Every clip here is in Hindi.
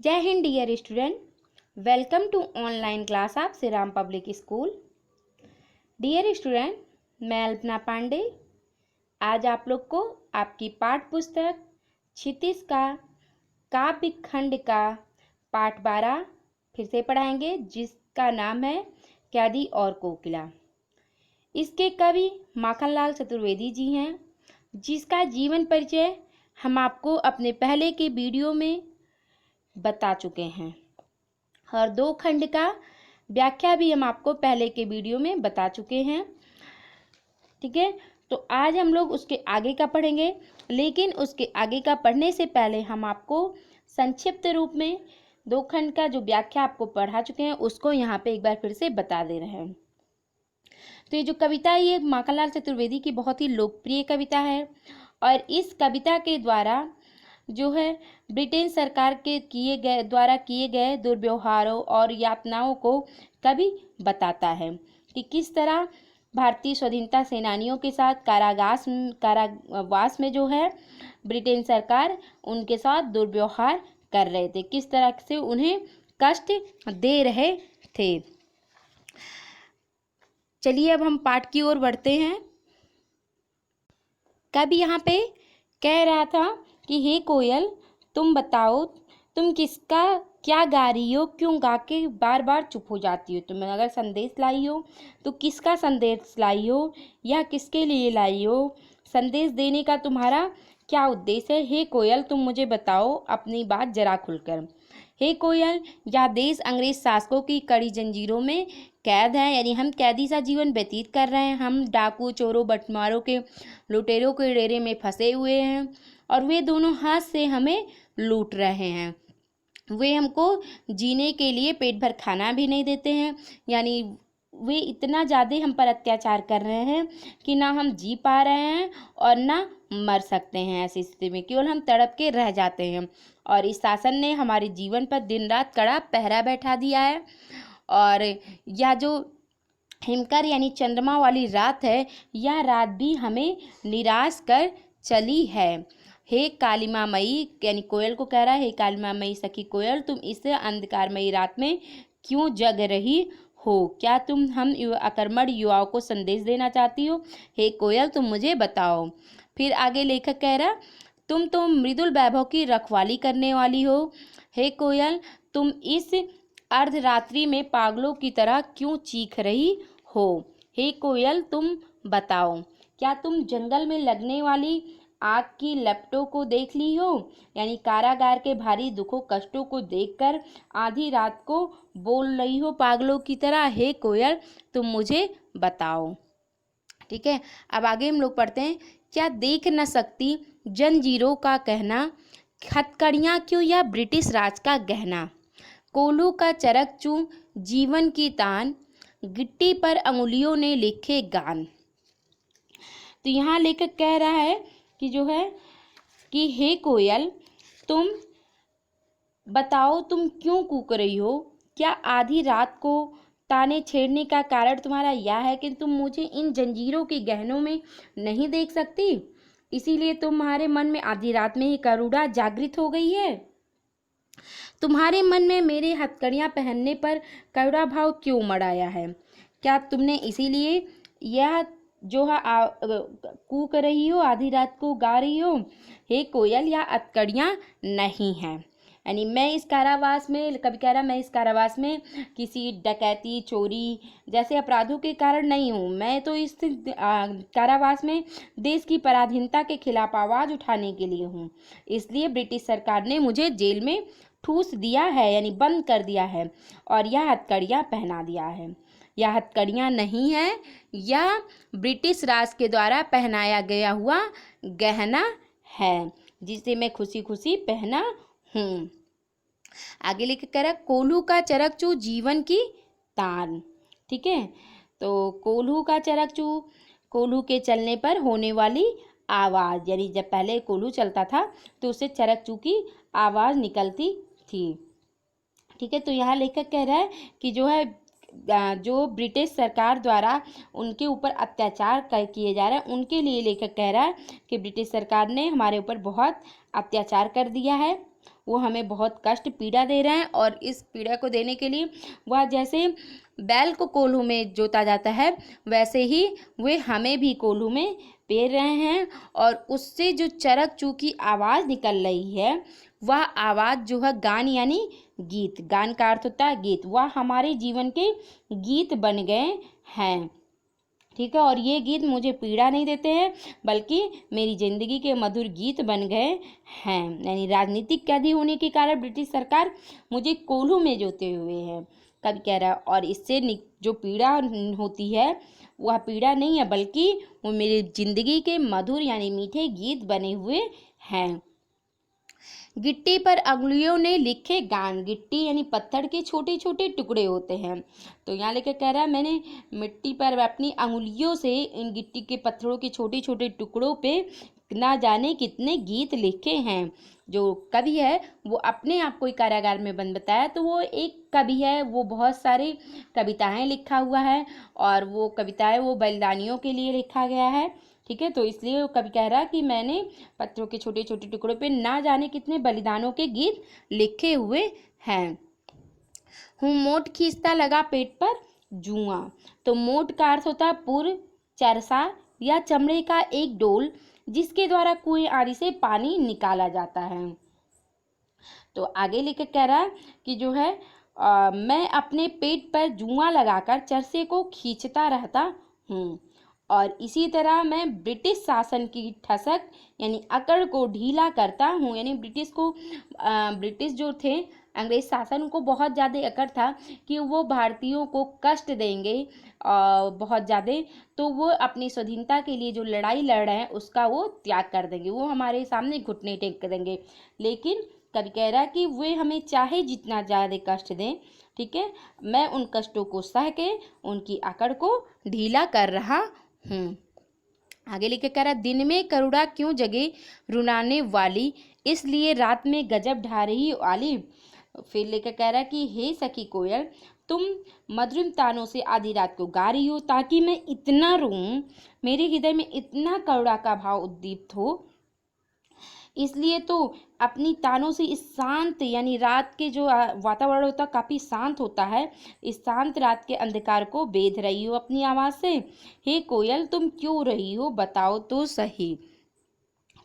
जय हिंद dear student, welcome to online class of Shri Ram public school. Dear student, मैं अल्पना पांडे आज आप लोग को आपकी पाठ पुस्तक क्षितिज का काव्य खंड का पाठ 12 फिर से पढ़ाएंगे, जिसका नाम है कैदी और कोकिला। इसके कवि माखनलाल चतुर्वेदी जी हैं, जिसका जीवन परिचय हम आपको अपने पहले के वीडियो में बता चुके हैं और 2 खंड का व्याख्या भी हम आपको पहले के वीडियो में बता चुके हैं। ठीक है, तो आज हम लोग उसके आगे का पढ़ेंगे, लेकिन उसके आगे का पढ़ने से पहले हम आपको संक्षिप्त रूप में 2 खंड का जो व्याख्या आपको पढ़ा चुके हैं उसको यहाँ पे एक बार फिर से बता दे रहे हैं। तो ये जो कविता है ये माखनलाल चतुर्वेदी की बहुत ही लोकप्रिय कविता है और इस कविता के द्वारा जो है ब्रिटेन सरकार के द्वारा किए गए दुर्व्यवहारों और यातनाओं को कवि बताता है कि किस तरह भारतीय स्वाधीनता सेनानियों के साथ कारावास में जो है ब्रिटेन सरकार उनके साथ दुर्व्यवहार कर रहे थे, किस तरह से उन्हें कष्ट दे रहे थे। चलिए अब हम पाठ की ओर बढ़ते हैं। कवि यहाँ पे कह रहा था कि हे कोयल, तुम बताओ तुम किसका क्या गा रही हो, क्यों गा के बार बार चुप हो जाती हो। तुम अगर संदेश लाई हो तो किसका संदेश लाई हो या किसके लिए लाई हो, संदेश देने का तुम्हारा क्या उद्देश्य है। हे कोयल, तुम मुझे बताओ अपनी बात जरा खुलकर। हे कोयल, यह देश अंग्रेज शासकों की कड़ी जंजीरों में कैद है, यानी हम कैदी सा जीवन व्यतीत कर रहे हैं। हम डाकू, चोरों, बटमारों के, लुटेरों के डेरे में फंसे हुए हैं और वे दोनों हाथ से हमें लूट रहे हैं। वे हमको जीने के लिए पेट भर खाना भी नहीं देते हैं, यानी वे इतना ज़्यादा हम पर अत्याचार कर रहे हैं कि ना हम जी पा रहे हैं और ना मर सकते हैं। ऐसी स्थिति में केवल हम तड़प के रह जाते हैं और इस शासन ने हमारे जीवन पर दिन रात कड़ा पहरा बैठा दिया है। और यह जो हिमकर यानी चंद्रमा वाली रात है, यह रात भी हमें निराश कर चली है। हे कालिमा मई, यानी कोयल को कह रहा है, हे कालिमा मई सखी कोयल, तुम इस अंधकारमयी रात में क्यों जग रही हो। क्या तुम हम अकर्मण युवाओं को संदेश देना चाहती हो। हे कोयल, तुम मुझे बताओ। फिर आगे लेखक कह रहा, तुम तो मृदुल वैभव की रखवाली करने वाली हो। हे कोयल, तुम इस अर्धरात्रि में पागलों की तरह क्यों चीख रही हो। हे कोयल, तुम बताओ, क्या तुम जंगल में लगने वाली आग की लपटों को देख ली हो, यानी कारागार के भारी दुखों कष्टों को देखकर आधी रात को बोल रही हो पागलों की तरह। हे कोयल, तुम मुझे बताओ। ठीक है, अब आगे हम लोग पढ़ते हैं। क्या देख न सकती जंजीरों का कहना, हथकड़ियाँ क्यों या ब्रिटिश राज का गहना। कोल्हू का चरक चूं जीवन की तान, गिट्टी पर अंगुलियों ने लिखे गान। तो यहाँ लेखक कह रहा है कि जो है कि हे कोयल, तुम बताओ तुम क्यों कूक रही हो। क्या आधी रात को ताने छेड़ने का कारण तुम्हारा यह है कि तुम मुझे इन जंजीरों के गहनों में नहीं देख सकती, इसीलिए तुम्हारे मन में आधी रात में ही करुणा जागृत हो गई है। तुम्हारे मन में मेरे हथकड़ियाँ पहनने पर करुणा भाव क्यों उमड़ आया है। क्या तुमने इसीलिए यह जो है कूक रही हो, आधी रात को गा रही हो। हे कोयल, यह हथकड़ियाँ नहीं हैं, यानी मैं इस कारावास में, कभी कह रहा मैं इस कारावास में किसी डकैती, चोरी जैसे अपराधों के कारण नहीं हूँ। मैं तो इस कारावास में देश की पराधीनता के खिलाफ आवाज़ उठाने के लिए हूँ, इसलिए ब्रिटिश सरकार ने मुझे जेल में ठूस दिया है, यानी बंद कर दिया है और यह हथकड़ियाँ पहना दिया है। यह हथकड़ियाँ नहीं है, यह ब्रिटिश राज के द्वारा पहनाया गया हुआ गहना है, जिसे मैं खुशी खुशी पहना हूँ। आगे लेके कह रहा, कोल्हू का चरक चू जीवन की तान। ठीक है, तो कोल्हू का चरक चू, कोल्हू के चलने पर होने वाली आवाज़, यानी जब पहले कोल्हू चलता था तो उससे चरक चू की आवाज़ निकलती थी। ठीक है, तो यहाँ लेखक कह रहा है कि जो ब्रिटिश सरकार द्वारा उनके ऊपर अत्याचार किए जा रहे हैं, उनके लिए लेखक कह रहा है कि ब्रिटिश सरकार ने हमारे ऊपर बहुत अत्याचार कर दिया है वो हमें बहुत कष्ट पीड़ा दे रहे हैं, और इस पीड़ा को देने के लिए वह जैसे बैल को कोल्हू में जोता जाता है वैसे ही वे हमें भी कोल्हू में पेर रहे हैं। और उससे जो चरक चू की आवाज़ निकल रही है वह आवाज़ जो है गान यानी गीत, गान का अर्थ होता है गीत, वह हमारे जीवन के गीत बन गए हैं। ठीक है, और ये गीत मुझे पीड़ा नहीं देते हैं बल्कि मेरी ज़िंदगी के मधुर गीत बन गए हैं। यानी राजनीतिक कैदी होने के कारण ब्रिटिश सरकार मुझे कोल्हू में जोते हुए है, कवि कह रहा है। और इससे जो पीड़ा होती है वह पीड़ा नहीं है बल्कि वो मेरी ज़िंदगी के मधुर यानी मीठे गीत बने हुए हैं। गिट्टी पर अंगुलियों ने लिखे गान, गिट्टी यानी पत्थर के छोटे छोटे टुकड़े होते हैं। तो यहाँ लेकर कह रहा है मैंने मिट्टी पर अपनी अंगुलियों से इन गिट्टी के पत्थरों के छोटे छोटे टुकड़ों पे ना जाने कितने गीत लिखे हैं। जो कवि है वो अपने आप को कारागार में बंद बताया, तो वो एक कवि है, वो बहुत सारी कविताएं लिखा हुआ है और वो कविताएं वो बलिदानियों के लिए लिखा गया है। ठीक है, तो इसलिए वो कवि कह रहा है कि मैंने पत्थरों के छोटे छोटे टुकड़ों पे ना जाने कितने बलिदानों के गीत लिखे हुए हैं। हूँ मोट खींचता लगा पेट पर जुआ। तो मोट का अर्थ होता है पुर, चरसा या चमड़े का एक डोल जिसके द्वारा कुएं आदि से पानी निकाला जाता है। तो आगे लेकर कह रहा है कि जो है मैं अपने पेट पर जुआ लगाकर चरसे को खींचता रहता हूँ, और इसी तरह मैं ब्रिटिश शासन की ठसक यानी अकड़ को ढीला करता हूँ। यानी ब्रिटिश जो थे अंग्रेज शासन, उनको बहुत ज़्यादा अकड़ था कि वो भारतीयों को कष्ट देंगे बहुत ज़्यादा, तो वो अपनी स्वाधीनता के लिए जो लड़ाई लड़ रहे हैं उसका वो त्याग कर देंगे, वो हमारे सामने घुटने टेक देंगे। लेकिन कभी कह रहा है कि वे हमें चाहे जितना ज़्यादा कष्ट दें, ठीक है, मैं उन कष्टों को सह के उनकी अकड़ को ढीला कर रहा हूँ। आगे लिखे कह रहा दिन में करुणा क्यों जगे रुलाने वाली, इसलिए रात में गजब ढा रही वाली। फिर लेकर कह रहा कि हे सखी कोयल, तुम मधुर तानों से आधी रात को गा रही हो ताकि मैं इतना रोऊं, मेरे हृदय में इतना करुणा का भाव उद्दीप्त हो, इसलिए तो अपनी तानों से इस शांत यानी रात के जो वातावरण होता है काफ़ी शांत होता है, इस शांत रात के अंधकार को बेध रही हो अपनी आवाज़ से। हे कोयल तुम क्यों रही हो बताओ तो सही।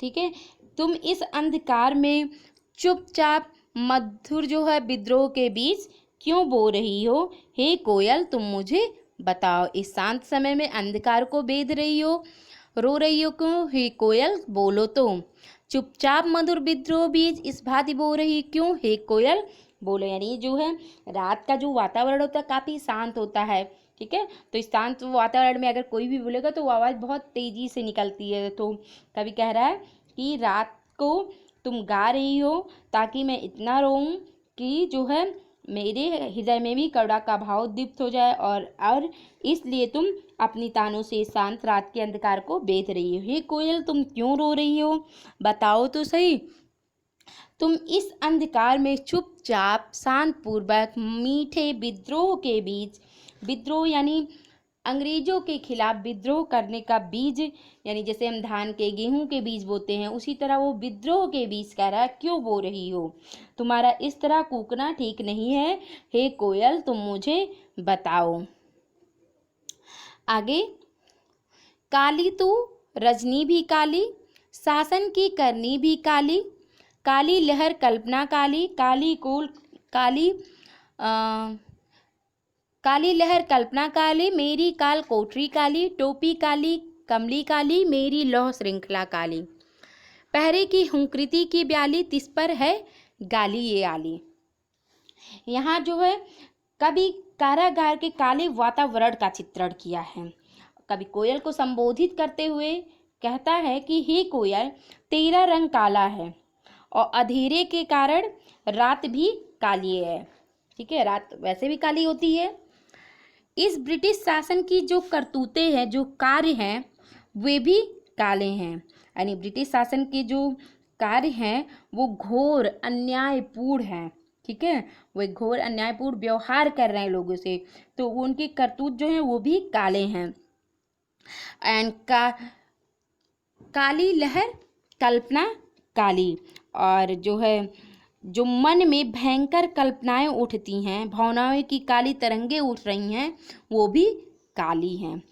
ठीक है, तुम इस अंधकार में चुपचाप मधुर जो है विद्रोह के बीच क्यों बो रही हो। हे कोयल तुम मुझे बताओ, इस शांत समय में अंधकार को बेध रही हो, रो रही हो क्यों। हे कोयल बोलो तो, चुपचाप मधुर विद्रोह बीज इस भांति बो रही क्यों। हे कोयल बोलो। यानी जो है रात का जो वातावरण होता है काफ़ी शांत होता है। ठीक है, तो इस शांत वातावरण में अगर कोई भी बोलेगा तो वो आवाज़ बहुत तेज़ी से निकलती है। तो कवि कह रहा है कि रात को तुम गा रही हो ताकि मैं इतना रोऊं कि जो है मेरे हृदय में भी करुणा का भाव दीप्त हो जाए, और इसलिए तुम अपनी तानों से शांत रात के अंधकार को बेध रही हो। हे कोयल तुम क्यों रो रही हो बताओ तो सही। तुम इस अंधकार में चुपचाप शांतपूर्वक मीठे विद्रोह के बीच, विद्रोह यानी अंग्रेजों के खिलाफ विद्रोह करने का बीज, यानी जैसे हम धान के गेहूं के बीज बोते हैं उसी तरह वो विद्रोह के बीज कह रहा है क्यों बो रही हो, तुम्हारा इस तरह कूकना ठीक नहीं है। हे कोयल तुम मुझे बताओ। आगे, काली तू रजनी भी काली, शासन की करनी भी काली, काली लहर कल्पना काली, काली कोल काली काली लहर कल्पना काली, मेरी काल कोठरी काली, टोपी काली कमली काली, मेरी लौह श्रृंखला काली, पहरे की हुंकृति की ब्याली, तिस पर है गाली ये आली। यहाँ जो है कवि कारागार के काले वातावरण का चित्रण किया है। कवि कोयल को संबोधित करते हुए कहता है कि हे कोयल तेरा रंग काला है और अंधेरे के कारण रात भी काली है। ठीक है, रात वैसे भी काली होती है। इस ब्रिटिश शासन की जो करतूतें हैं, जो कार्य हैं, वे भी काले हैं। यानी ब्रिटिश शासन के जो कार्य हैं वो घोर अन्यायपूर्ण हैं। ठीक है, वो घोर अन्यायपूर्ण व्यवहार कर रहे हैं लोगों से, तो उनके करतूत जो हैं वो भी काले हैं। एंड काली लहर कल्पना काली, और जो है जो मन में भयंकर कल्पनाएं उठती हैं, भावनाओं की काली तरंगे उठ रही हैं, वो भी काली हैं।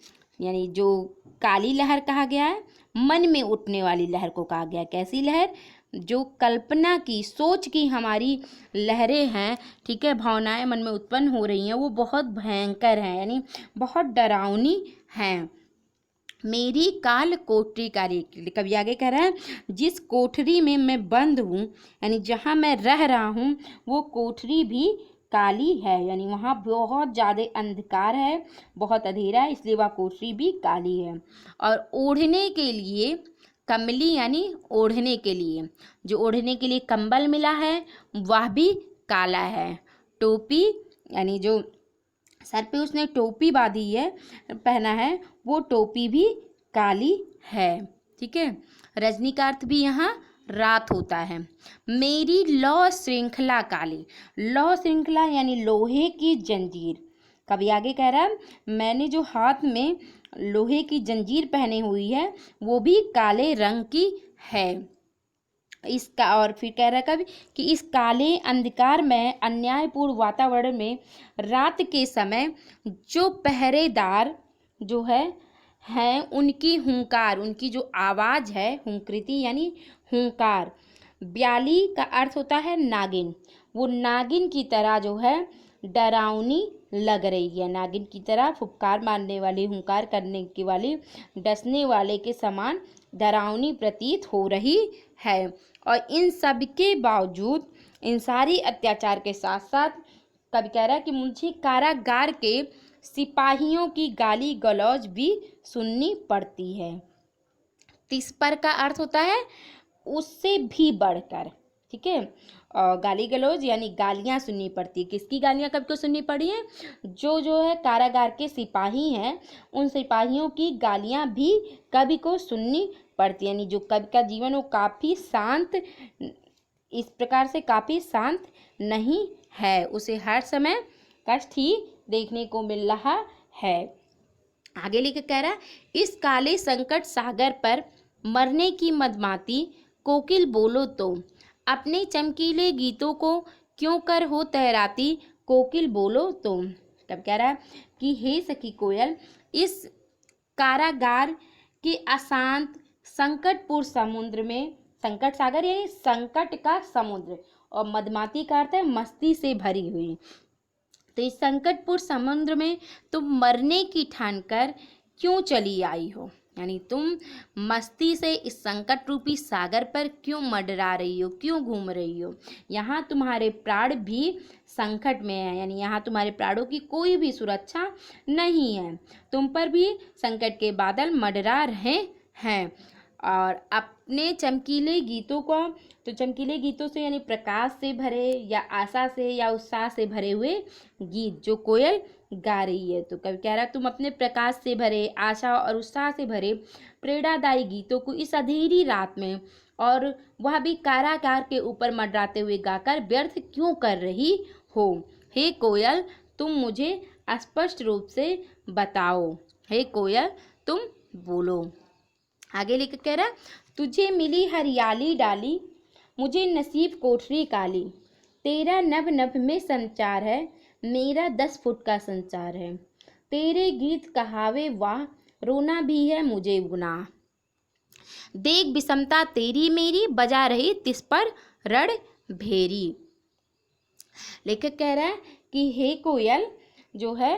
यानी जो काली लहर कहा गया है, मन में उठने वाली लहर को कहा गया है। कैसी लहर? जो कल्पना की, सोच की हमारी लहरें हैं, ठीक है, भावनाएं मन में उत्पन्न हो रही हैं, वो बहुत भयंकर हैं, यानी बहुत डरावनी हैं। मेरी काल कोठरी काली, कभी आगे कह रहा है जिस कोठरी में मैं बंद हूँ, यानी जहाँ मैं रह रहा हूँ, वो कोठरी भी काली है, यानी वहाँ बहुत ज़्यादा अंधकार है, बहुत अंधेरा है, इसलिए वह कोठरी भी काली है। और ओढ़ने के लिए कमली, यानी ओढ़ने के लिए, जो ओढ़ने के लिए कंबल मिला है वह भी काला है। टोपी, यानी जो सर पे उसने टोपी बांधी है, पहना है, वो टोपी भी काली है। ठीक है, रजनी का अर्थ भी यहाँ रात होता है। मेरी लौ श्रृंखला काली, लौ श्रृंखला यानी लोहे की जंजीर। कभी आगे कह रहा है मैंने जो हाथ में लोहे की जंजीर पहनी हुई है वो भी काले रंग की है। इसका और फिर कह रहा है कभी कि इस काले अंधकार में अन्यायपूर्ण वातावरण में रात के समय जो पहरेदार जो है उनकी हुंकार, उनकी जो आवाज़ है, हुंकृति यानी हुंकार। ब्याली का अर्थ होता है नागिन, वो नागिन की तरह जो है डरावनी लग रही है, नागिन की तरह फुफकार मारने वाली, हुंकार करने की वाली, डसने वाले के समान डरावनी प्रतीत हो रही है। और इन सब के बावजूद, इन सारी अत्याचार के साथ साथ कभी कह रहा है कि मुझे कारागार के सिपाहियों की गाली गलौज भी सुननी पड़ती है। तिस पर का अर्थ होता है उससे भी बढ़कर। ठीक है, गाली गलौज यानी गालियाँ सुननी पड़ती है। किसकी गालियाँ कब को सुननी पड़ी हैं? जो है कारागार के सिपाही हैं, उन सिपाहियों की गालियाँ भी कवि को सुननी पड़ती है। यानी जो कवि का जीवन वो काफ़ी शांत, इस प्रकार से काफ़ी शांत नहीं है, उसे हर समय कष्ट ही देखने को मिल रहा है। आगे लिख कह रहा है इस काले संकट सागर पर मरने की मदमाती कोकिल बोलो तो, अपने चमकीले गीतों को क्यों कर हो तहराती कोकिल बोलो तो। तब कह रहा है कि हे सखी कोयल, इस कारागार के अशांत संकटपूर्ण समुद्र में, संकट सागर यानी संकट का समुद्र, और मदमाती का अर्थ है मस्ती से भरी हुई, तो इस संकटपूर्ण समुद्र में तुम मरने की ठान कर क्यों चली आई हो, यानी तुम मस्ती से इस संकट रूपी सागर पर क्यों मंडरा रही हो, क्यों घूम रही हो। यहाँ तुम्हारे प्राण भी संकट में है, यानी यहाँ तुम्हारे प्राणों की कोई भी सुरक्षा नहीं है, तुम पर भी संकट के बादल मंडरा रहे हैं। और अपने चमकीले गीतों को, तो चमकीले गीतों से यानी प्रकाश से भरे या आशा से या उत्साह से भरे हुए गीत जो कोयल गा रही है। तो कवि कह रहा है तुम अपने प्रकाश से भरे, आशा और उत्साह से भरे प्रेरणादायी गीतों को इस अंधेरी रात में, और वह भी कारागार के ऊपर मंडराते हुए गाकर व्यर्थ क्यों कर रही हो। हे कोयल, तुम मुझे स्पष्ट रूप से बताओ, हे कोयल तुम बोलो। आगे लिख कह रहा तुझे मिली हरियाली डाली, मुझे नसीब कोठरी काली, तेरा नभ नभ में संचार है, मेरा 10 फुट का संचार है, तेरे गीत कहावे वाह, रोना भी है मुझे गुनाह, देख विषमता तेरी मेरी, बजा रही तिस पर रण भेरी। लेखक कह रहा है कि हे कोयल जो है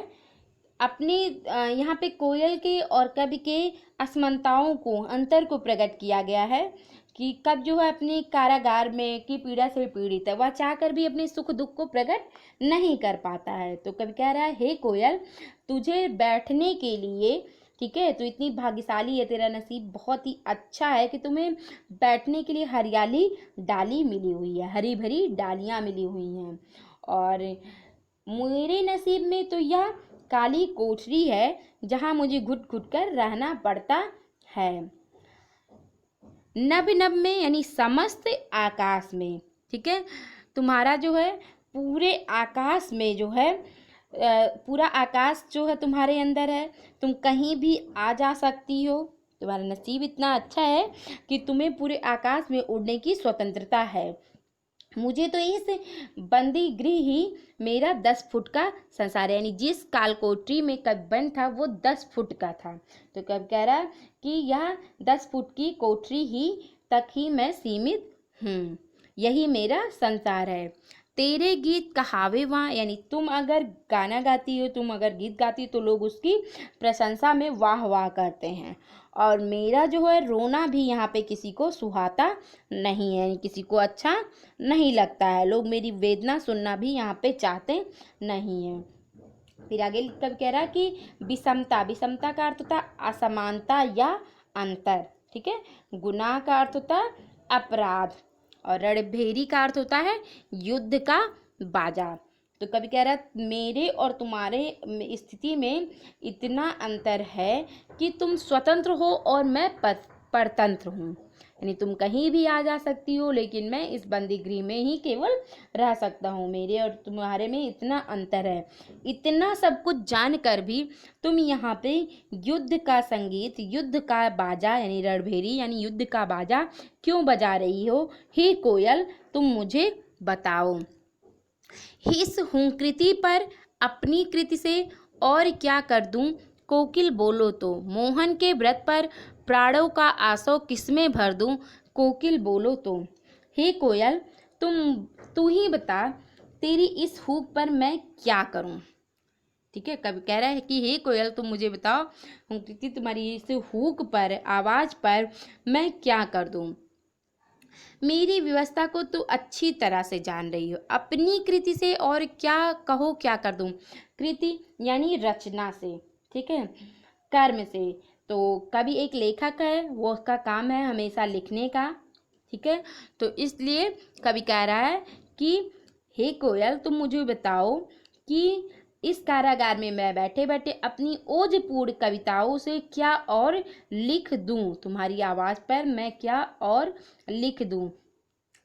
अपने, यहाँ पे कोयल के और कवि के असमानताओं को, अंतर को प्रकट किया गया है कि कब जो है अपने कारागार में की पीड़ा से पीड़ित है, वह चाहकर भी अपने सुख दुख को प्रकट नहीं कर पाता है। तो कवि कह रहा है हे कोयल, तुझे बैठने के लिए, ठीक है, तो इतनी भाग्यशाली है, तेरा नसीब बहुत ही अच्छा है कि तुम्हें बैठने के लिए हरियाली डाली मिली हुई है, हरी भरी डालियाँ मिली हुई हैं। और मेरे नसीब में तो यह काली कोठरी है जहाँ मुझे घुट घुट कर रहना पड़ता है। नभ नभ में यानी समस्त आकाश में, ठीक है, तुम्हारा जो है पूरे आकाश में जो है, पूरा आकाश जो है तुम्हारे अंदर है, तुम कहीं भी आ जा सकती हो, तुम्हारा नसीब इतना अच्छा है कि तुम्हें पूरे आकाश में उड़ने की स्वतंत्रता है। मुझे तो इस बंदी गृह ही मेरा 10 फुट का संसार है, यानी जिस कालकोठरी में कवि बंद था वो 10 फुट का था। तो कवि कह रहा है कि यह 10 फुट की कोठरी ही तक ही मैं सीमित हूँ, यही मेरा संसार है। तेरे गीत कहावे वहाँ, यानी तुम अगर गाना गाती हो, तुम अगर गीत गाती हो तो लोग उसकी प्रशंसा में वाह वाह करते हैं, और मेरा जो है रोना भी यहाँ पे किसी को सुहाता नहीं है, यानी किसी को अच्छा नहीं लगता है, लोग मेरी वेदना सुनना भी यहाँ पे चाहते नहीं है। फिर आगे कब कह रहा है कि विषमता, विषमता का अर्थ होता है असमानता या अंतर, ठीक है। गुनाह का अर्थ होता है अपराध, और रणभेरी का अर्थ होता है युद्ध का बाजा। तो कभी कह रहा है मेरे और तुम्हारे स्थिति में इतना अंतर है कि तुम स्वतंत्र हो और मैं परतंत्र हूँ, यानी तुम कहीं भी आ जा सकती हो लेकिन मैं इस बंदी गृह में ही केवल रह सकता हूँ। मेरे और तुम्हारे में इतना अंतर है। इतना सब कुछ जानकर भी तुम यहाँ पे युद्ध का संगीत, युद्ध का बाजा यानी रणभेरी यानी युद्ध का बाजा क्यों बजा रही हो? हे कोयल तुम मुझे बताओ। इस हुंकृति पर अपनी कृति से और क्या कर दूं? कोकिल बोलो तो मोहन के व्रत पर प्राणों का आसो किसमें भर दूं? कोकिल बोलो तो। हे कोयल तू ही बता, तेरी इस हुक पर मैं क्या करूं? ठीक है, कभी कह रहा है कि हे कोयल तुम मुझे बताओ, हुंकृति तुम्हारी इस हुक पर, आवाज पर मैं क्या कर दूं? मेरी व्यवस्था को तू अच्छी तरह से जान रही हो, अपनी कृति से और क्या कहो क्या कर दूं? कृति यानी रचना से, ठीक है, कर्म से। तो कभी एक लेखक है, वो उसका काम है हमेशा लिखने का, ठीक है। तो इसलिए कवि कह रहा है कि हे कोयल तुम मुझे बताओ कि इस कारागार में मैं बैठे बैठे अपनी ओजपूर्ण कविताओं से क्या और लिख दूं? तुम्हारी आवाज पर मैं क्या और लिख दूं?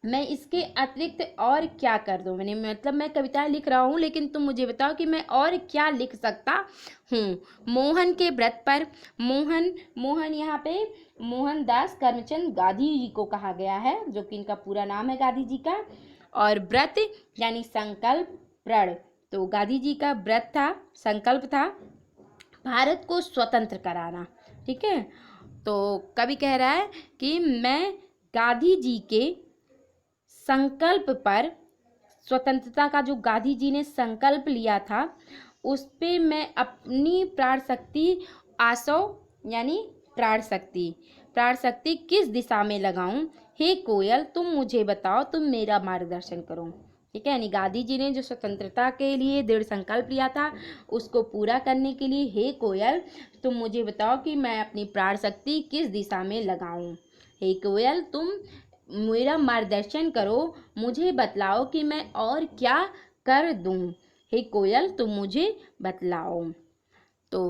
मैं इसके अतिरिक्त और क्या कर दूं? मैंने मतलब मैं कविताएं लिख रहा हूँ लेकिन तुम मुझे बताओ कि मैं और क्या लिख सकता हूँ। मोहन के व्रत पर, मोहन यहाँ पे मोहनदास करमचंद गांधी जी को कहा गया है, जो कि इनका पूरा नाम है गांधी जी का। और व्रत यानी संकल्प, प्रण, तो गांधी जी का व्रत था, संकल्प था भारत को स्वतंत्र कराना, ठीक है। तो कवि कह रहा है कि मैं गांधी जी के संकल्प पर, स्वतंत्रता का जो गांधी जी ने संकल्प लिया था उस पे मैं अपनी प्राण शक्ति आसो यानी प्राण शक्ति किस दिशा में लगाऊं? हे कोयल तुम मुझे बताओ, तुम मेरा मार्गदर्शन करो, ठीक है। यानी गांधी जी ने जो स्वतंत्रता के लिए दृढ़ संकल्प लिया था उसको पूरा करने के लिए हे कोयल तुम मुझे बताओ कि मैं अपनी प्राण शक्ति किस दिशा में लगाऊं। हे कोयल तुम मेरा मार्गदर्शन करो, मुझे बतलाओ कि मैं और क्या कर दूं। हे कोयल तुम मुझे बतलाओ। तो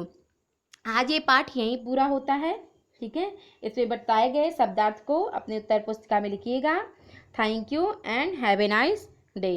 आज ये पाठ यहीं पूरा होता है, ठीक है। इसमें बताए गए शब्दार्थ को अपने उत्तर पुस्तिका में लिखिएगा। Thank you and have a nice day.